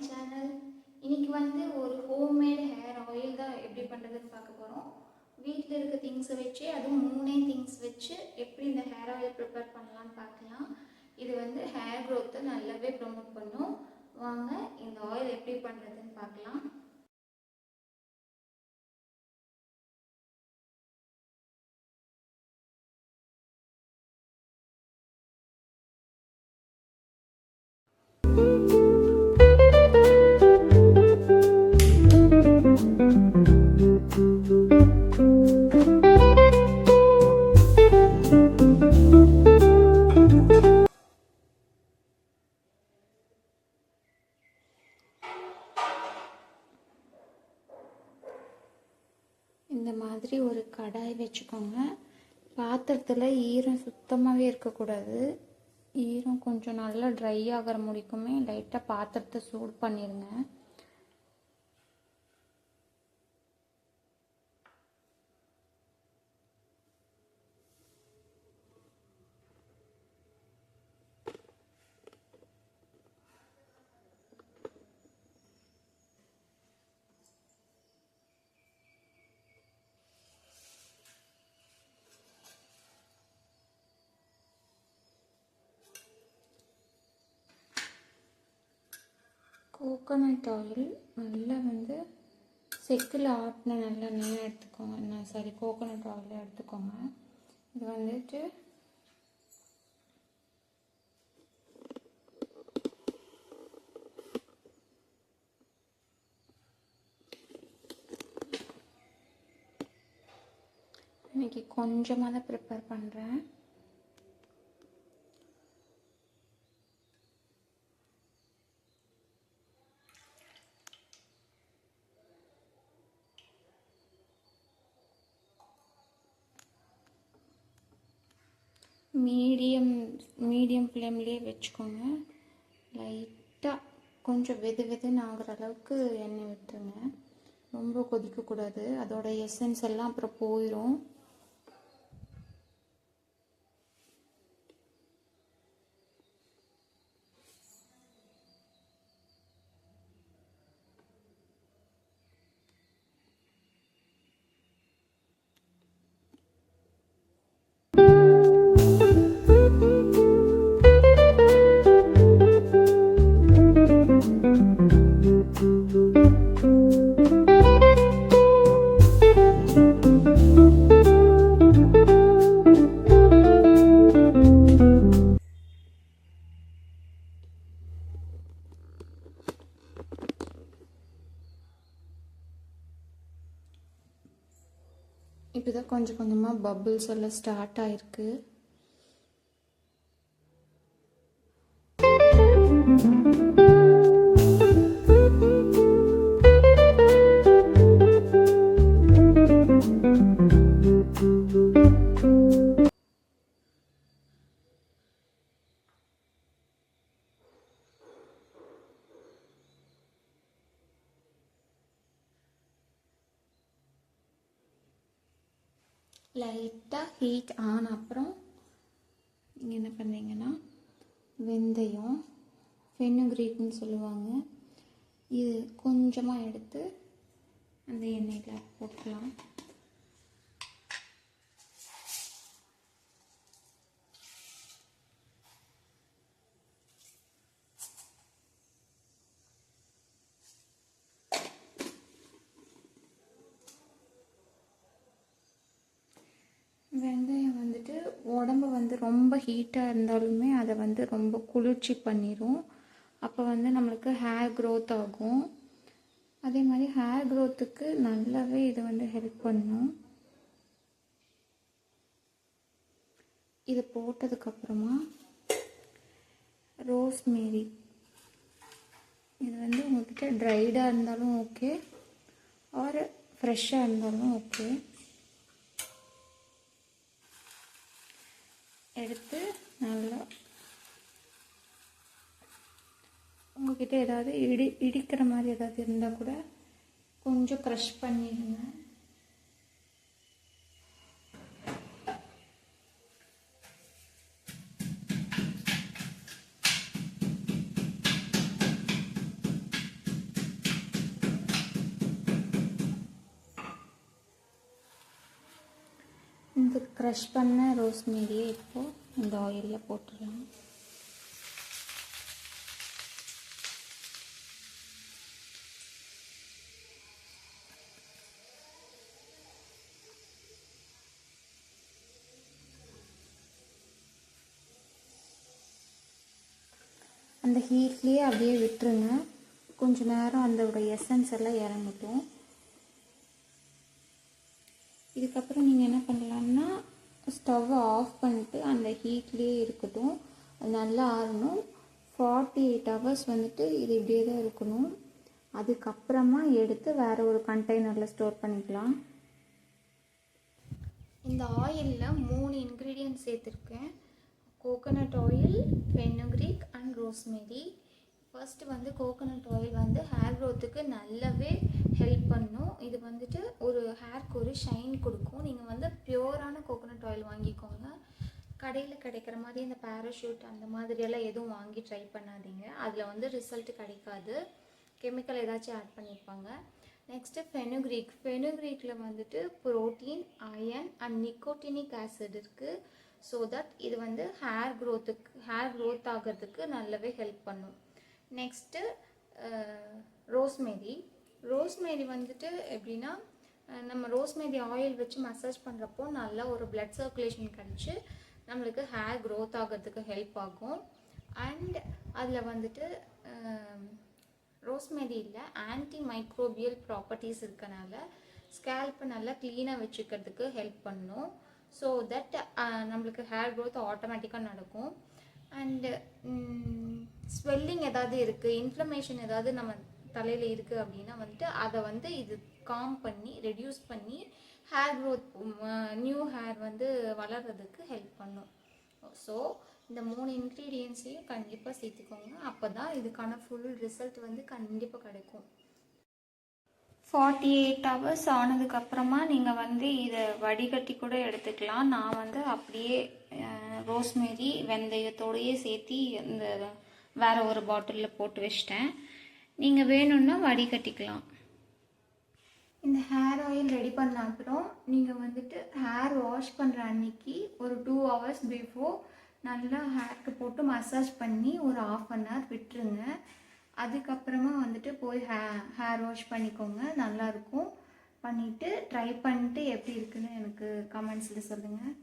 Channel. இன்னைக்கு வந்து ஒரு ஹோம்மேட் ஹேர் ஆயில் தான் எப்படி பண்ணுறதுன்னு பார்க்க போகிறோம். வீட்டில் இருக்க திங்ஸை வச்சு, அதுவும் 3 திங்ஸ் வச்சு எப்படி இந்த ஹேர் ஆயில் ப்ரிப்பேர் பண்ணலான்னு பார்க்கலாம். இது வந்து ஹேர் க்ரோத்தை நல்லாவே ப்ரொமோட் பண்ணும். வாங்க இந்த ஆயில் எப்படி பண்ணுறதுன்னு பார்க்கலாம். இந்த மாதிரி ஒரு கடாய் வச்சுக்கோங்க. பாத்திரத்தில் ஈரம் சுத்தமாகவே இருக்கக்கூடாது. ஈரம் கொஞ்சம் நல்லா ட்ரை ஆகிற முடிக்குமே லைட்டாக பாத்திரத்தை சூடு பண்ணிடுங்க. கோகோனட் ஆயில் நல்லா வந்து செக்கில் ஆட்டின நல்லா நெய் எடுத்துக்கோங்க. கோகோனட் ஆயில் எடுத்துக்கோங்க. இது வந்துட்டு இன்னைக்கு கொஞ்சமாக தான் ப்ரிப்பேர் பண்ணுறேன். மீடியம் ஃப்ளேம்லேயே வச்சுக்கோங்க. லைட்டாக கொஞ்சம் வெதுன்னு ஆகிற அளவுக்கு எண்ணெய் விட்டுருங்க. ரொம்ப கொதிக்கக்கூடாது, அதோட எசன்ஸ் எல்லாம் அப்புறம் போயிடும். இப்போ தான் கொஞ்சம் கொஞ்சமாக பபிள்ஸ் எல்லாம் ஸ்டார்ட் ஆகிருக்கு. லைட்டாக ஹீட் ஆன அப்புறம் நீங்கள் என்ன பண்ணுறீங்கன்னா வெந்தயம், ஃபெனுக்ரீக்னு சொல்லுவாங்க, இது கொஞ்சமாக எடுத்து அந்த எண்ணெயில் போட்டுக்கலாம். வெந்தயம் வந்துட்டு உடம்பு வந்து ரொம்ப ஹீட்டாக இருந்தாலுமே அதை வந்து ரொம்ப குளிர்ச்சி பண்ணிடும். அப்போ வந்து நம்மளுக்கு ஹேர் க்ரோத் ஆகும். அதே மாதிரி ஹேர் க்ரோத்துக்கு நல்லாவே இது வந்து ஹெல்ப் பண்ணும். இது போட்டதுக்கப்புறமா ரோஸ்மேரி, இது வந்து உங்கள்கிட்ட ட்ரைடாக இருந்தாலும் ஓகே, ஆர் ஃப்ரெஷ்ஷாக இருந்தாலும் ஓகே, எடுத்து நல்லா உங்கள்கிட்ட ஏதாவது இடிக்கிற மாதிரி ஏதாவது இருந்தால் கூட கொஞ்சம் க்ரஷ் பண்ணிடுங்க. இது க்ரஷ் பண்ண ரோஸ்மேரியை இப்போது இந்த ஆயிலில் போட்டுடலாம். அந்த ஹீட்லேயே அப்படியே விட்டுருங்க. கொஞ்சம் நேரம் அதோட எசன்ஸ் எல்லாம் இறங்கட்டும். இதுக்கப்புறம் நீங்கள் என்ன பண்ணலான்னா ஸ்டவ்வை ஆஃப் பண்ணிட்டு அந்த ஹீட்லேயே இருக்கட்டும். அது நல்லா ஆறணும். 48 hours வந்துட்டு இது இப்படியே தான் இருக்கணும். அதுக்கப்புறமா எடுத்து வேறு ஒரு கண்டெய்னரில் ஸ்டோர் பண்ணிக்கலாம். இந்த ஆயிலில் 3 இன்க்ரீடியன்ட் சேர்த்துருக்கேன். Coconut oil, fenugreek and rosemary. First வந்து கோகோனட் ஆயில் வந்து ஹேர் க்ரோத்துக்கு நல்லாவே ஹெல்ப் பண்ணும். இது வந்துட்டு ஒரு ஹேருக்கு ஒரு ஷைன் கொடுக்கும். நீங்கள் வந்து பியூரான கோகோனட் ஆயில் வாங்கிக்கோங்க. கடையில் கிடைக்கிற மாதிரி இந்த பேராஷூட் அந்த மாதிரியெல்லாம் எதுவும் வாங்கி ட்ரை பண்ணாதீங்க. அதில் வந்து ரிசல்ட் கிடைக்காது. கெமிக்கல் ஏதாச்சும் ஆட் பண்ணியிருப்பாங்க. நெக்ஸ்ட்டு ஃபெனுக்ரீக்கில் வந்துட்டு protein, iron and nicotinic acid இருக்குது. ஸோ தட் இது வந்து ஹேர் க்ரோத் ஆகிறதுக்கு நல்லாவே ஹெல்ப் பண்ணும். நெக்ஸ்ட்டு ரோஸ்மேரி வந்துட்டு எப்படின்னா, நம்ம ரோஸ்மேரி ஆயில் வச்சு மசாஜ் பண்ணுறப்போ நல்லா ஒரு பிளட் சர்க்குலேஷன் கிடச்சி நம்மளுக்கு ஹேர் க்ரோத் ஆகிறதுக்கு ஹெல்ப் ஆகும். அண்ட் அதில் வந்துட்டு ரோஸ்மேரியில் ஆன்டி மைக்ரோபியல் ப்ராப்பர்ட்டிஸ் இருக்கனால ஸ்கேல்ப்பை நல்லா க்ளீனாக வச்சுக்கிறதுக்கு ஹெல்ப் பண்ணும். ஸோ தட் நம்மளுக்கு ஹேர் க்ரோத் ஆட்டோமேட்டிக்காக நடக்கும். அண்டு ஸ்வெல்லிங் ஏதாவது இருக்குது, இன்ஃப்ளமேஷன் ஏதாவது நம்ம தலையில் இருக்குது அப்படின்னா வந்துட்டு அதை வந்து இது காம் பண்ணி ரெடியூஸ் பண்ணி ஹேர் க்ரோத், நியூ ஹேர் வந்து வளர்கிறதுக்கு ஹெல்ப் பண்ணும். ஸோ இந்த 3 இன்க்ரீடியன்ஸையும் கண்டிப்பாக சேர்த்துக்கோங்க. அப்போ தான் இதுக்கான ஃபுல் ரிசல்ட் வந்து கண்டிப்பாக கிடைக்கும். 48 hours ஆனதுக்கப்புறமா நீங்கள் வந்து இதை வடிகட்டி கூட எடுத்துக்கலாம். நான் வந்து அப்படியே ரோஸ்மேரி வெந்தயத்தோடையே சேர்த்து இந்த வேறு ஒரு பாட்டிலில் போட்டு வச்சிட்டேன். நீங்கள் வேணும்னா வடிகட்டிக்கலாம். இந்த ஹேர் ஆயில் ரெடி பண்ண அப்புறம் நீங்கள் வந்துட்டு ஹேர் வாஷ் பண்ணுற அன்னைக்கு ஒரு 2 hours பிஃபோர் நல்லா ஹேருக்கு போட்டு மசாஜ் பண்ணி ஒரு 1/2 hour விட்டுருங்க. அதுக்கப்புறமா வந்துட்டு போய் ஹேர் வாஷ் பண்ணிக்கோங்க. நல்லாயிருக்கும். பண்ணிவிட்டு ட்ரை பண்ணிட்டு எப்படி இருக்குன்னு எனக்கு கமெண்ட்ஸில் சொல்லுங்கள்.